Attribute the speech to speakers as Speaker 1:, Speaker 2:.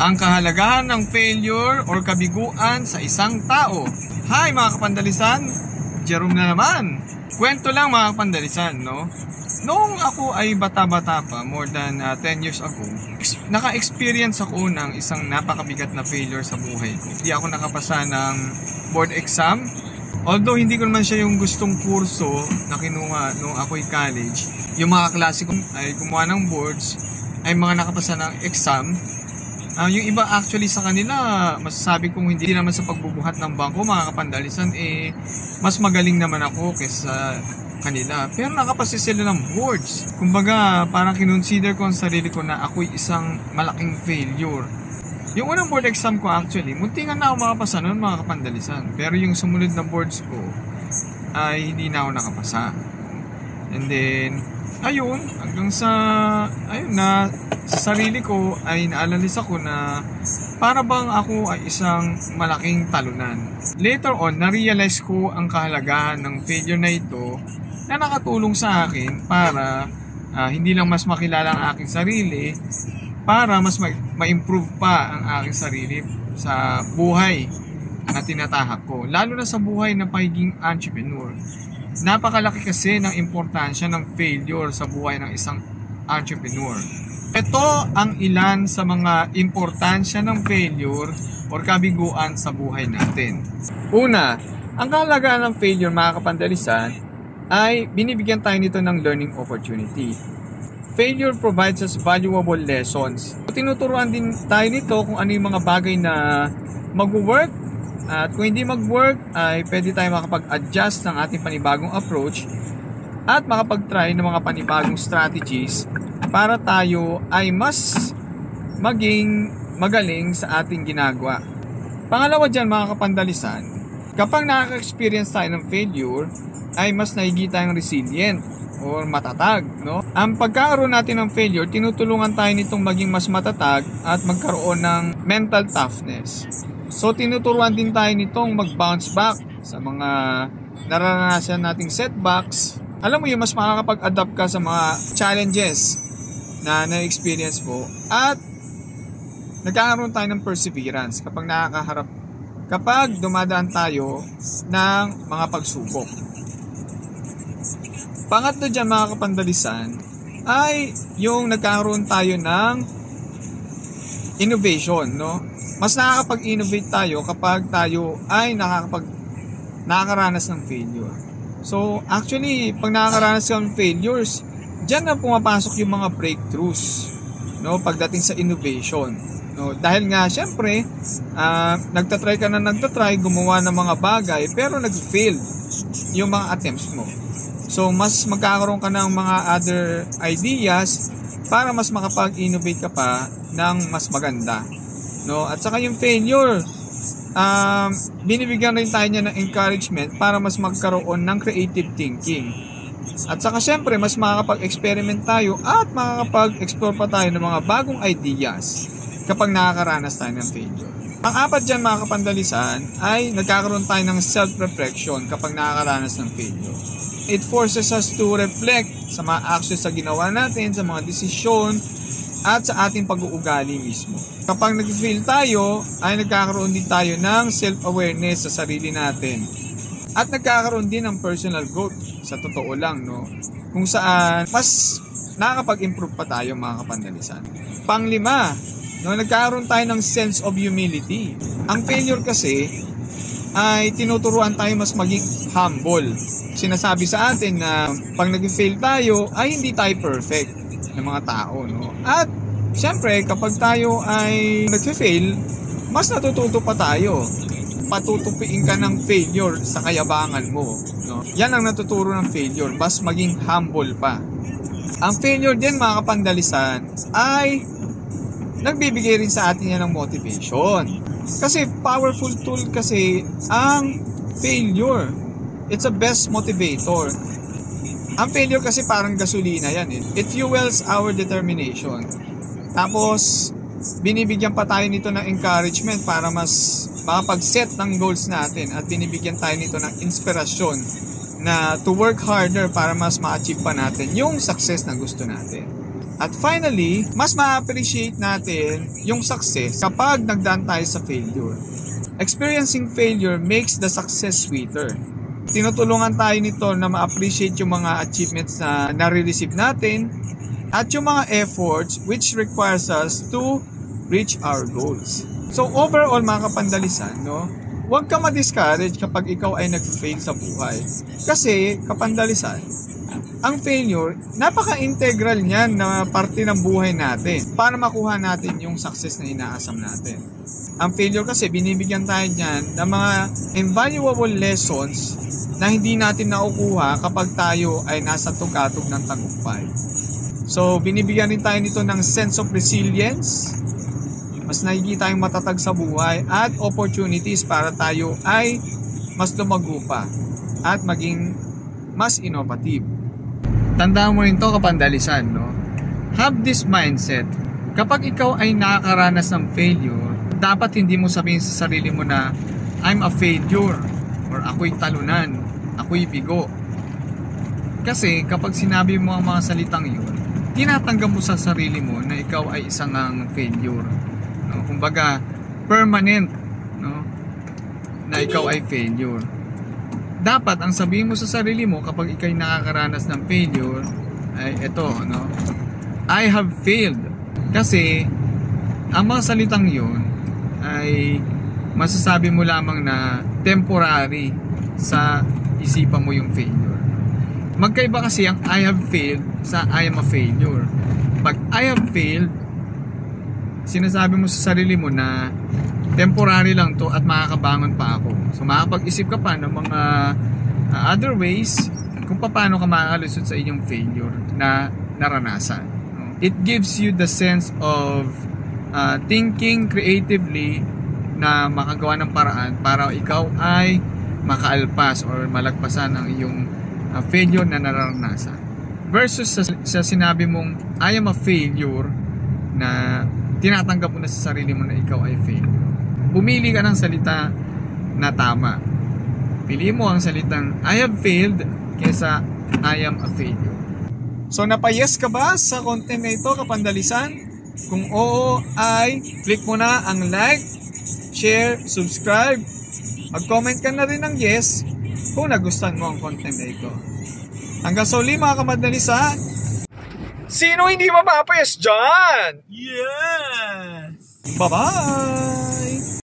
Speaker 1: Ang kahalagahan ng failure or kabiguan sa isang tao. Hi mga kapandalisan, Jerome na naman. Kwento lang mga kapandalisan, no? Noong ako ay bata-bata pa, more than 10 years ago, naka-experience ako ng isang napakabigat na failure sa buhay ko. Hindi ako nakapasa ng board exam. Although hindi ko naman siya yung gustong kurso na kinuha nung ako'y college. Yung mga klase ko ay kumuha ng boards, ay mga nakapasa ng exam. Yung iba actually sa kanila, masasabi kong hindi naman sa pagbubuhat ng bangko, mga kapandalisan, mas magaling naman ako kaysa kanila. Pero nakapasa sila ng boards. Kumbaga, parang kinonsider ko ang sarili ko na ako'y isang malaking failure. Yung unang board exam ko actually, muntingan na ako makapasa noon, mga kapandalisan. Pero yung sumunod na boards ko, ay hindi na ako nakapasa. And then, ayun, hanggang sa sarili ko ay naalalis ako na para bang ako ay isang malaking talunan. Later on, na-realize ko ang kahalagahan ng failure na ito na nakatulong sa akin para hindi lang mas makilala ang aking sarili, para mas ma-improve pa ang aking sarili sa buhay na tinatahak ko. Lalo na sa buhay na pagiging entrepreneur. Napakalaki kasi ng importansya ng failure sa buhay ng isang entrepreneur. Ito ang ilan sa mga importansya ng failure o kabiguan sa buhay natin. Una, ang kahalagahan ng failure, mga kapandalisan, ay binibigyan tayo nito ng learning opportunity. Failure provides us valuable lessons. Tinuturuan din tayo nito kung ano yung mga bagay na mag-work. At kung hindi mag-work, ay pwede tayo makapag-adjust ng ating panibagong approach at makapag-try ng mga panibagong strategies para tayo ay mas maging magaling sa ating ginagawa. Pangalawa dyan, mga kapandalisan, kapag nakaka-experience tayo ng failure, ay mas nagiging tayong resilient or matatag, no? Ang pagkakaroon natin ng failure, tinutulungan tayo nitong maging mas matatag at magkaroon ng mental toughness. So, tinuturuan din tayo nitong mag-bounce back sa mga naranasan nating setbacks. Alam mo yun, mas makakapag-adapt ka sa mga challenges na na-experience mo at nagkakaroon tayo ng perseverance kapag dumadaan tayo ng mga pagsubok. Pangatlo dyan, mga kapandalisan, ay yung nagkakaroon tayo ng innovation, no? Mas nakakapag-innovate tayo kapag tayo ay nakakaranas ng failure. So, actually, pag nakakaranas ka ng failures, dyan na pumapasok yung mga breakthroughs, no, pagdating sa innovation. No, dahil nga, syempre, nagtatry, gumawa ng mga bagay, pero nag-fail yung mga attempts mo. So, mas magkakaroon ka ng mga other ideas para mas makapag-innovate ka pa ng mas maganda. No, at saka yung failure, binibigyan rin tayo niya ng encouragement para mas magkaroon ng creative thinking. At saka syempre, mas makakapag-experiment tayo at makakapag-explore pa tayo ng mga bagong ideas kapag nakakaranas tayo ng failure. Ang apat dyan, mga kapandalisan, ay nagkakaroon tayo ng self-reflection kapag nakakaranas ng failure. It forces us to reflect sa mga actions sa ginawa natin, sa mga desisyon, at sa ating pag-uugali mismo. Kapag nag-fail tayo, ay nagkakaroon din tayo ng self-awareness sa sarili natin. At nagkakaroon din ng personal growth, sa totoo lang, no? Kung saan, mas nakakapag-improve pa tayo, mga kapandalisan. Panglima, no, nagkakaroon tayo ng sense of humility. Ang failure kasi, ay tinuturuan tayo mas maging humble. Sinasabi sa atin na pag nag-fail tayo, ay hindi tayo perfect ng mga tao, no? At syempre, kapag tayo ay nag-fail, mas natututo pa tayo. Patutupiin ka ng failure sa kayabangan mo, no? Yan ang natuturo ng failure, mas maging humble pa. Ang failure din, mga kapandalisan, ay nagbibigay rin sa atin yan ng motivation. Kasi powerful tool kasi ang failure. It's a best motivator. Ang failure kasi parang gasolina yan eh. It fuels our determination. Tapos, binibigyan pa tayo nito ng encouragement para mas makapag-set ng goals natin at binibigyan tayo nito ng inspirasyon na to work harder para mas ma-achieve pa natin yung success na gusto natin. At finally, mas ma-appreciate natin yung success kapag nagdaan tayo sa failure. Experiencing failure makes the success sweeter. Tinutulungan tayo nito na ma-appreciate yung mga achievements na nare-receive natin at yung mga efforts which requires us to reach our goals. So overall mga kapandalisan, no, huwag ka ma-discourage kapag ikaw ay nag-fail sa buhay. Kasi kapandalisan, ang failure, napaka-integral niyan na parte ng buhay natin para makuha natin yung success na inaasam natin. Ang failure kasi, binibigyan tayo niyan ng mga invaluable lessons na hindi natin nakukuha kapag tayo ay nasa tugatog ng tagumpay. So, binibigyan rin tayo nito ng sense of resilience, mas nakikita tayong matatag sa buhay at opportunities para tayo ay mas lumago pa at maging mas innovative. Tandaan mo rin to kapandalisan, no? Have this mindset. Kapag ikaw ay nakakaranas ng failure, dapat hindi mo sabihin sa sarili mo na I'm a failure or ako'y talunan, ako'y bigo. Kasi kapag sinabi mo ang mga salitang yun, tinatanggap mo sa sarili mo na ikaw ay isang failure. No? Kumbaga, permanent, no? Na ikaw ay failure. Dapat ang sabihin mo sa sarili mo kapag ikay nakakaranas ng failure ay ito, no? I have failed. Kasi ang mga salitang yun ay masasabi mo lamang na temporary sa isipan mo yung failure. Magkaiba kasi ang I have failed sa I am a failure. Pag I have failed, sinasabi mo sa sarili mo na temporary lang to at makakabangon pa ako. So makakapag-isip ka pa ng mga other ways kung paano ka makakalusot sa inyong failure na naranasan. It gives you the sense of thinking creatively na makagawa ng paraan para ikaw ay makaalpas or malagpasan ang iyong failure na naranasan. Versus sa sinabi mong I am a failure na tinatanggap mo na sa sarili mo na ikaw ay failure. Pumili ka ng salita na tama. Pili mo ang salitang I have failed kaysa I am a failure. So napayes ka ba sa content na ito kapandalisan? Kung oo ay click mo na ang like, share, subscribe. Mag-comment ka na rin ng yes kung nagustuhan mo ang content na ito. Hanggang sa uli mga kapandalisan. Sino hindi mapapayes dyan?
Speaker 2: Yes!
Speaker 1: Bye-bye!